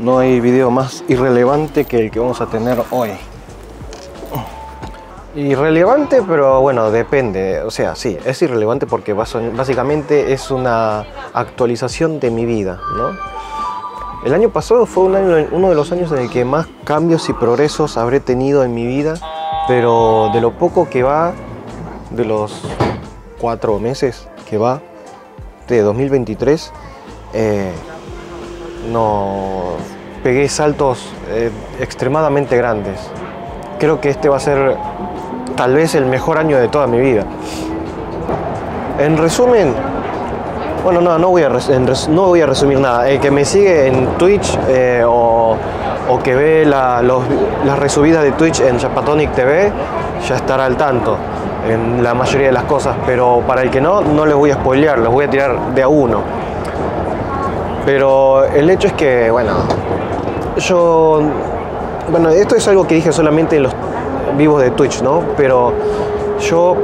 No hay video más irrelevante que el que vamos a tener hoy. Irrelevante, pero bueno, depende. O sea, sí, es irrelevante porque básicamente es una actualización de mi vida, ¿no? El año pasado fue uno de los años en el que más cambios y progresos habré tenido en mi vida, pero de lo poco que va, de los 4 meses que va de 2023, no pegué saltos extremadamente grandes. Creo que este va a ser tal vez el mejor año de toda mi vida. En resumen, bueno, no voy a resumir nada. El que me sigue en Twitch o que ve las resubidas de Twitch en Japatonic TV ya estará al tanto en la mayoría de las cosas, pero para el que no les voy a spoilear, los voy a tirar de a uno. Pero el hecho es que, bueno, esto es algo que dije solamente en los vivos de Twitch, ¿no? Pero yo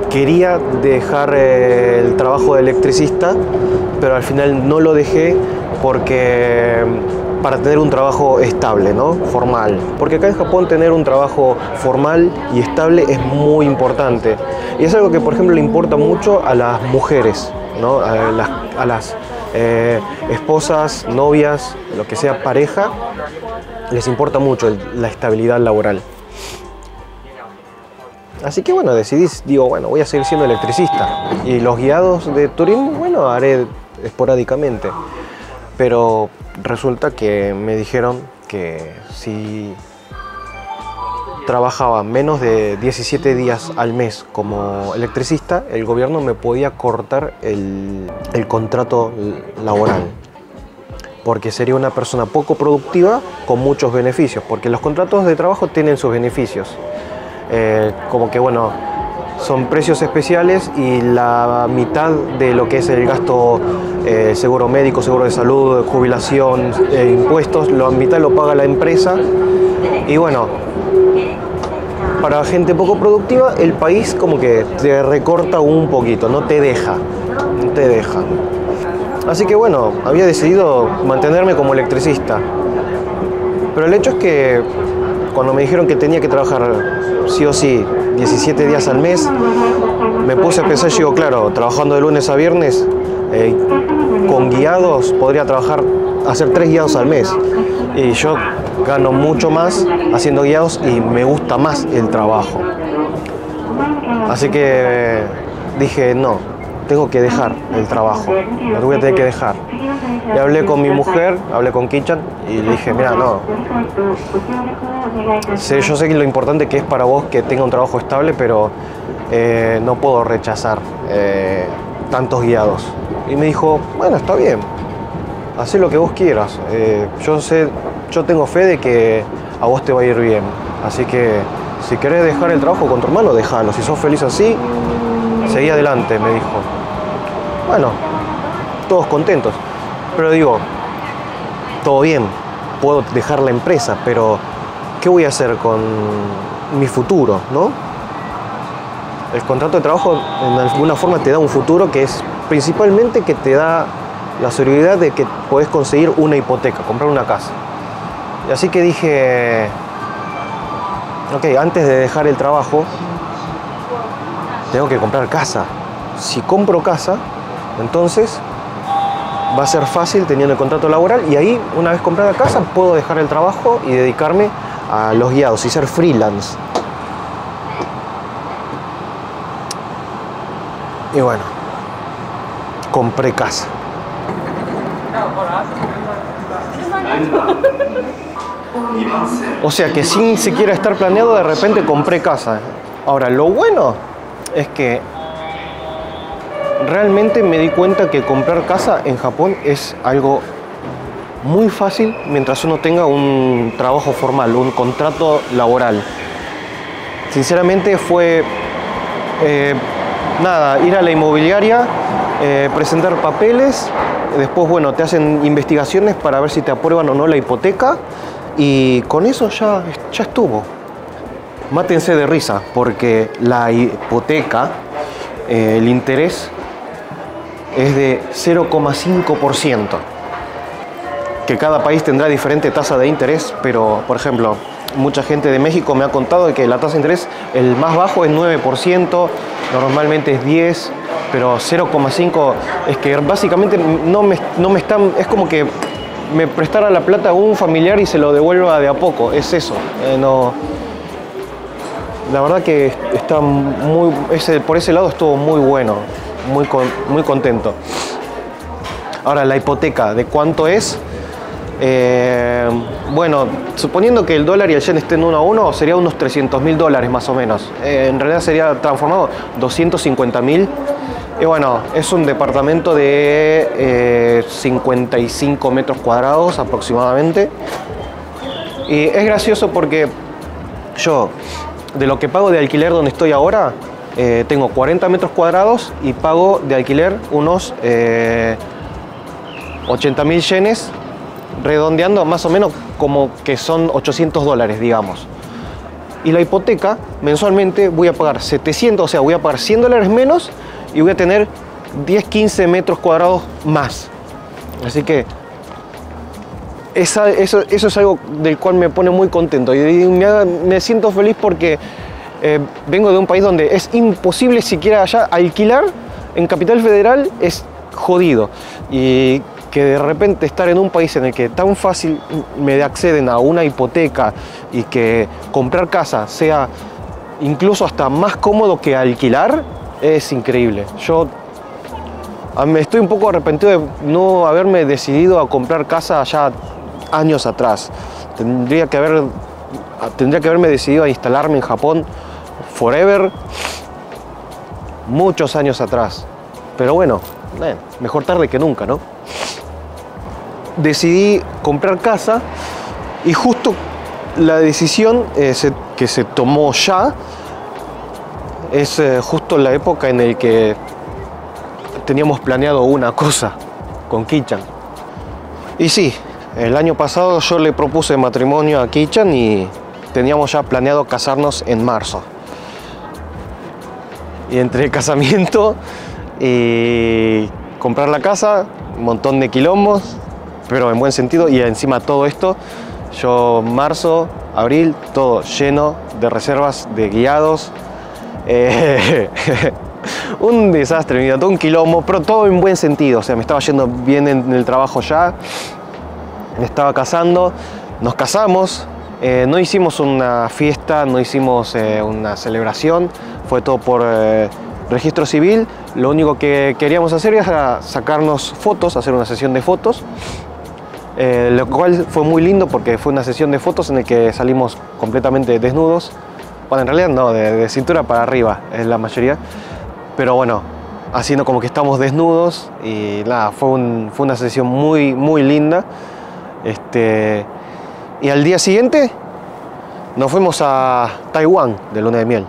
quería dejar el trabajo de electricista, pero al final no lo dejé para tener un trabajo estable, ¿no? Formal. Porque acá en Japón tener un trabajo formal y estable es muy importante. Y es algo que, por ejemplo, le importa mucho a las mujeres, ¿no? A las esposas, novias, lo que sea pareja, les importa mucho la estabilidad laboral. Así que bueno, voy a seguir siendo electricista. Y los guiados de Turín, bueno, haré esporádicamente. Pero resulta que me dijeron que si trabajaba menos de 17 días al mes como electricista, el gobierno me podía cortar el contrato laboral, porque sería una persona poco productiva con muchos beneficios, porque los contratos de trabajo tienen sus beneficios, como que bueno, son precios especiales y la mitad de lo que es el gasto, seguro médico, seguro de salud, jubilación, impuestos, la mitad lo paga la empresa. Y bueno, para gente poco productiva, el país como que te recorta un poquito, no te deja. Así que bueno, había decidido mantenerme como electricista. Pero el hecho es que cuando me dijeron que tenía que trabajar sí o sí 17 días al mes, me puse a pensar, digo, claro, trabajando de lunes a viernes, con guiados podría hacer 3 guiados al mes. Y yo gano mucho más haciendo guiados y me gusta más el trabajo. Así que dije, no, tengo que dejar el trabajo, lo voy a tener que dejar. Y hablé con mi mujer, hablé con Kichan y le dije, mira, no, yo sé que lo importante que es para vos que tenga un trabajo estable, pero no puedo rechazar tantos guiados. Y me dijo, bueno, está bien, haz lo que vos quieras. Yo tengo fe de que a vos te va a ir bien. Así que si querés dejar el trabajo con tu hermano, déjalo. Si sos feliz así, seguí adelante, me dijo. Bueno, todos contentos. Pero digo, todo bien, puedo dejar la empresa, pero ¿qué voy a hacer con mi futuro, no? El contrato de trabajo en alguna forma te da un futuro que es principalmente que te da la seguridad de que podés conseguir una hipoteca, comprar una casa. Y así que dije, ok, antes de dejar el trabajo, tengo que comprar casa. Si compro casa, entonces va a ser fácil teniendo el contrato laboral y ahí, una vez comprada casa, puedo dejar el trabajo y dedicarme a los guiados y ser freelance. Y bueno, compré casa. O sea que sin siquiera estar planeado, de repente compré casa. Ahora, lo bueno es que realmente me di cuenta que comprar casa en Japón es algo muy fácil mientras uno tenga un trabajo formal, un contrato laboral. Sinceramente fue ir a la inmobiliaria, presentar papeles, después bueno, te hacen investigaciones para ver si te aprueban o no la hipoteca y con eso ya estuvo. Mátense de risa porque la hipoteca, el interés es de 0,5%. que cada país tendrá diferente tasa de interés, pero por ejemplo, mucha gente de México me ha contado que la tasa de interés, el más bajo es 9%, normalmente es 10%, pero 0,5% es que básicamente no me están, es como que me prestara la plata a un familiar y se lo devuelva de a poco, es eso. No, la verdad que está por ese lado estuvo muy bueno, muy contento. Ahora, la hipoteca, ¿de cuánto es? Bueno, suponiendo que el dólar y el yen estén 1 a 1, sería unos $300.000 más o menos. En realidad sería transformado 250.000. Y bueno, es un departamento de 55 metros cuadrados aproximadamente. Y es gracioso porque yo, de lo que pago de alquiler donde estoy ahora, tengo 40 metros cuadrados y pago de alquiler unos 80.000 yenes, redondeando más o menos como que son $800, digamos. Y la hipoteca, mensualmente voy a pagar 700, o sea, voy a pagar $100 menos y voy a tener 10-15 metros cuadrados más. Así que eso es algo del cual me pone muy contento y me siento feliz porque vengo de un país donde es imposible siquiera allá alquilar. En Capital Federal es jodido, y que de repente estar en un país en el que tan fácil me acceden a una hipoteca y que comprar casa sea incluso hasta más cómodo que alquilar, es increíble. Yo estoy un poco arrepentido de no haberme decidido a comprar casa ya años atrás. Tendría que haberme decidido a instalarme en Japón forever muchos años atrás. Pero bueno, mejor tarde que nunca, ¿no? Decidí comprar casa y justo la decisión que se tomó ya es justo la época en la que teníamos planeado una cosa con Kichan. Y sí, el año pasado yo le propuse matrimonio a Kichan y teníamos ya planeado casarnos en marzo. Y entre el casamiento y comprar la casa, un montón de quilombos, pero en buen sentido, y encima todo esto, yo marzo, abril, todo lleno de reservas, de guiados, un desastre, mira, todo un quilombo, pero todo en buen sentido. O sea, me estaba yendo bien en el trabajo ya, me estaba casando, nos casamos, no hicimos una fiesta, no hicimos una celebración, fue todo por registro civil. Lo único que queríamos hacer era sacarnos fotos, hacer una sesión de fotos, lo cual fue muy lindo porque fue una sesión de fotos en la que salimos completamente desnudos. Bueno, en realidad no, de cintura para arriba es la mayoría, pero bueno, haciendo como que estamos desnudos y nada, fue una sesión muy linda. Y al día siguiente nos fuimos a Taiwán de luna de miel.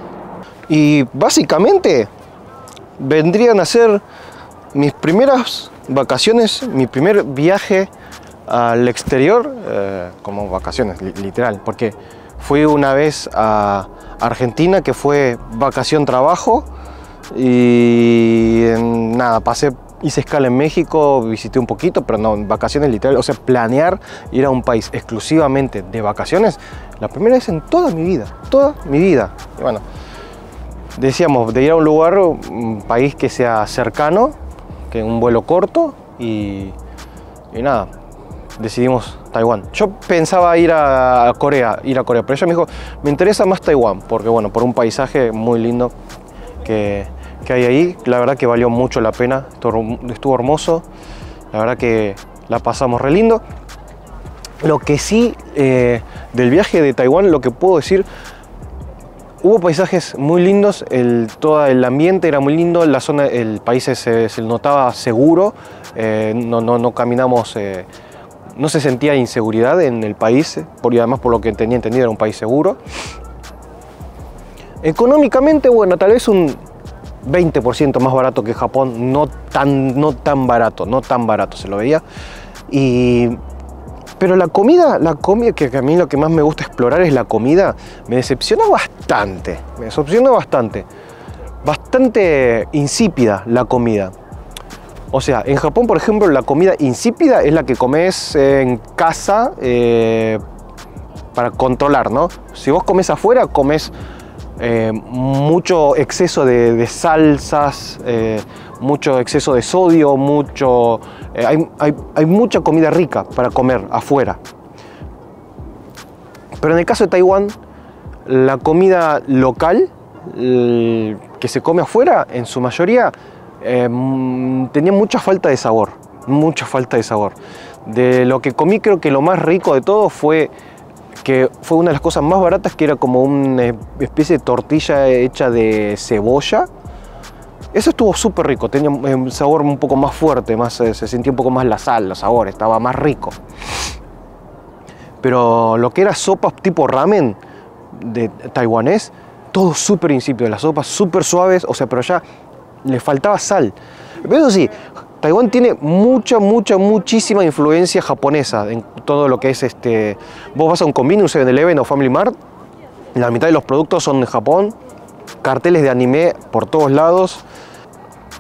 Y básicamente vendrían a ser mis primeras vacaciones, mi primer viaje al exterior, como vacaciones, literal, porque fui una vez a Argentina, que fue vacación trabajo, y nada, hice escala en México, visité un poquito, pero no, vacaciones literal. O sea, planear ir a un país exclusivamente de vacaciones, la primera vez en toda mi vida, Y bueno, decíamos de ir a un lugar, un país que sea cercano, que un vuelo corto, y nada, decidimos Taiwán. Yo pensaba ir a Corea, pero ella me dijo, me interesa más Taiwán, porque bueno, por un paisaje muy lindo que hay ahí. La verdad que valió mucho la pena, estuvo hermoso, la verdad que la pasamos re lindo. Lo que sí, del viaje de Taiwán, lo que puedo decir, hubo paisajes muy lindos, todo el ambiente era muy lindo, la zona, el país se notaba seguro, no caminamos, no se sentía inseguridad en el país, y además por lo que tenía entendido era un país seguro. Económicamente, bueno, tal vez un 20% más barato que Japón, no tan barato se lo veía. Pero la comida, que a mí lo que más me gusta explorar es la comida, me decepciona bastante, bastante insípida la comida. O sea, en Japón, por ejemplo, la comida insípida es la que comes en casa para controlar, ¿no? Si vos comes afuera, comes mucho exceso de salsas, mucho exceso de sodio, hay mucha comida rica para comer afuera. Pero en el caso de Taiwán, la comida local que se come afuera, en su mayoría, tenía mucha falta de sabor, mucha falta de sabor. De lo que comí, creo que lo más rico de todo fue una de las cosas más baratas, que era como una especie de tortilla hecha de cebolla. Eso estuvo súper rico, tenía un sabor un poco más fuerte, se sentía un poco más la sal, los sabores, estaba más rico. Pero lo que era sopas tipo ramen de taiwanés, todo súper insípido, las sopas súper suaves, o sea, pero ya le faltaba sal. Pero eso sí, Taiwán tiene muchísima influencia japonesa en todo lo que es Vos vas a un convenience, un 7-Eleven o Family Mart, la mitad de los productos son de Japón, carteles de anime por todos lados,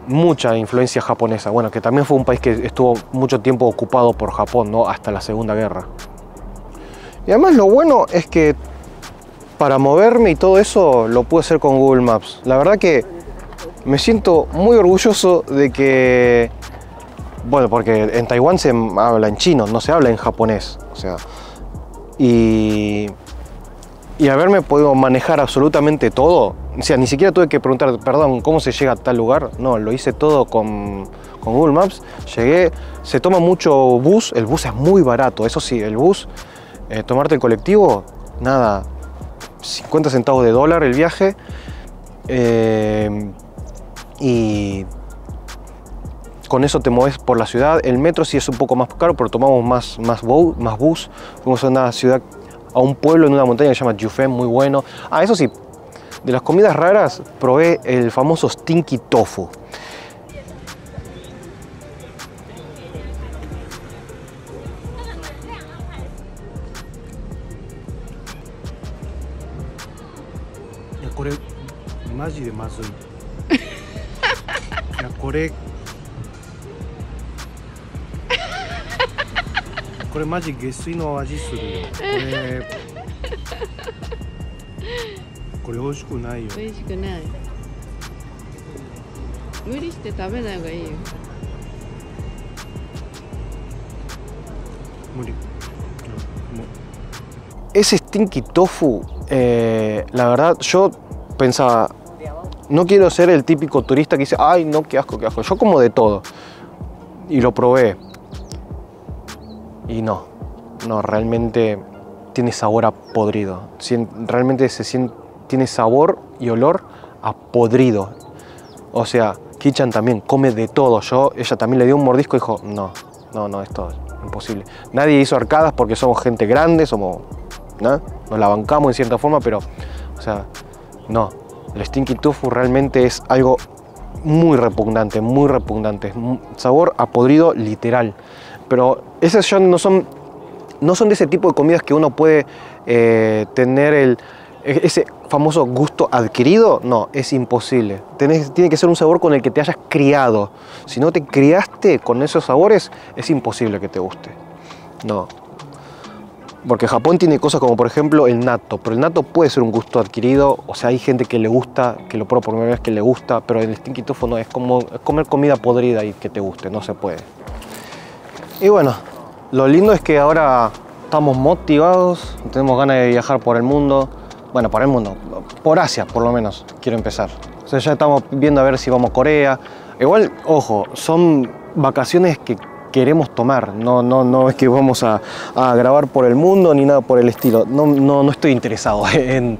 mucha influencia japonesa. Bueno, que también fue un país que estuvo mucho tiempo ocupado por Japón, ¿no? Hasta la Segunda Guerra. Y además lo bueno es que para moverme y todo eso lo pude hacer con Google Maps. La verdad que me siento muy orgulloso de que, bueno, porque en Taiwán se habla en chino, no se habla en japonés, o sea, y haberme podido manejar absolutamente todo, o sea, ni siquiera tuve que preguntar, perdón, ¿cómo se llega a tal lugar? No, lo hice todo con Google Maps. Llegué, se toma mucho bus, el bus es muy barato, eso sí, el bus, tomarte el colectivo, nada, 50 centavos de dólar el viaje, y con eso te mueves por la ciudad. El metro sí es un poco más caro, pero tomamos más bus. Fuimos a una ciudad, a un pueblo en una montaña que se llama Jufen, muy bueno. Ah, eso sí, de las comidas raras probé el famoso stinky tofu. Ese stinky tofu, la verdad, yo pensaba, no quiero ser el típico turista que dice, ay, no, qué asco, qué asco. Yo como de todo. Y lo probé. Y no, realmente tiene sabor a podrido. Realmente tiene sabor y olor a podrido. O sea, Kichan también come de todo. Ella también le dio un mordisco y dijo, no, esto es imposible. Nadie hizo arcadas porque somos gente grande, ¿no? Nos la bancamos en cierta forma, pero, o sea, no. El stinky tofu realmente es algo muy repugnante, sabor a podrido literal. Pero esas ya no son de ese tipo de comidas que uno puede tener ese famoso gusto adquirido. No, es imposible. Tiene que ser un sabor con el que te hayas criado. Si no te criaste con esos sabores, es imposible que te guste. No. Porque Japón tiene cosas como, por ejemplo, el natto. Pero el natto puede ser un gusto adquirido. O sea, hay gente que le gusta, que lo prueba por primera vez, que le gusta. Pero el stinky tofu no, es como comer comida podrida y que te guste. No se puede. Y bueno, lo lindo es que ahora estamos motivados. Tenemos ganas de viajar por el mundo. Bueno, por el mundo. Por Asia, por lo menos. Quiero empezar. O sea, ya estamos viendo a ver si vamos a Corea. Igual, ojo, son vacaciones que queremos tomar, no es que vamos a grabar por el mundo ni nada por el estilo. No estoy interesado en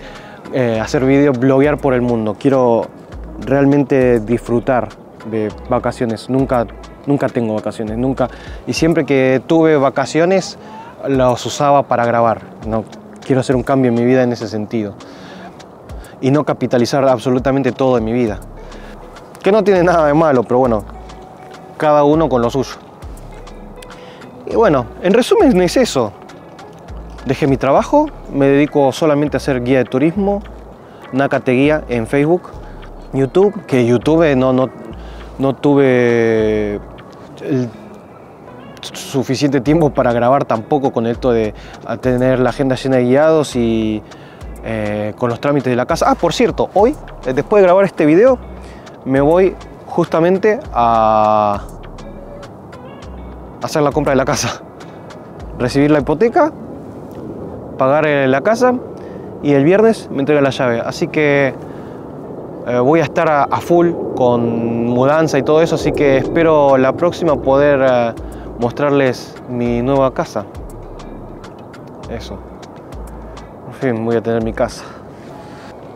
hacer videos, bloguear por el mundo. Quiero realmente disfrutar de vacaciones. Nunca tengo vacaciones, nunca. Y siempre que tuve vacaciones, los usaba para grabar. No, quiero hacer un cambio en mi vida en ese sentido. Y no capitalizar absolutamente todo en mi vida. Que no tiene nada de malo, pero bueno, cada uno con lo suyo. Y bueno, en resumen es eso. Dejé mi trabajo, me dedico solamente a hacer guía de turismo, Nakate Guía en Facebook, YouTube, que YouTube no tuve el suficiente tiempo para grabar tampoco, con esto de tener la agenda llena de guiados y con los trámites de la casa. Ah, por cierto, hoy, después de grabar este video, me voy justamente a hacer la compra de la casa, recibir la hipoteca, pagar la casa, y el viernes me entrega la llave. Así que voy a estar a full con mudanza y todo eso, así que espero la próxima poder mostrarles mi nueva casa. Eso. Por fin voy a tener mi casa.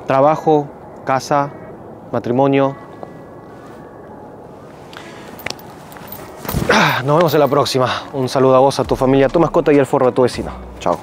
Trabajo, casa, matrimonio. Nos vemos en la próxima. Un saludo a vos, a tu familia, a tu mascota y al forro de tu vecino. Chao.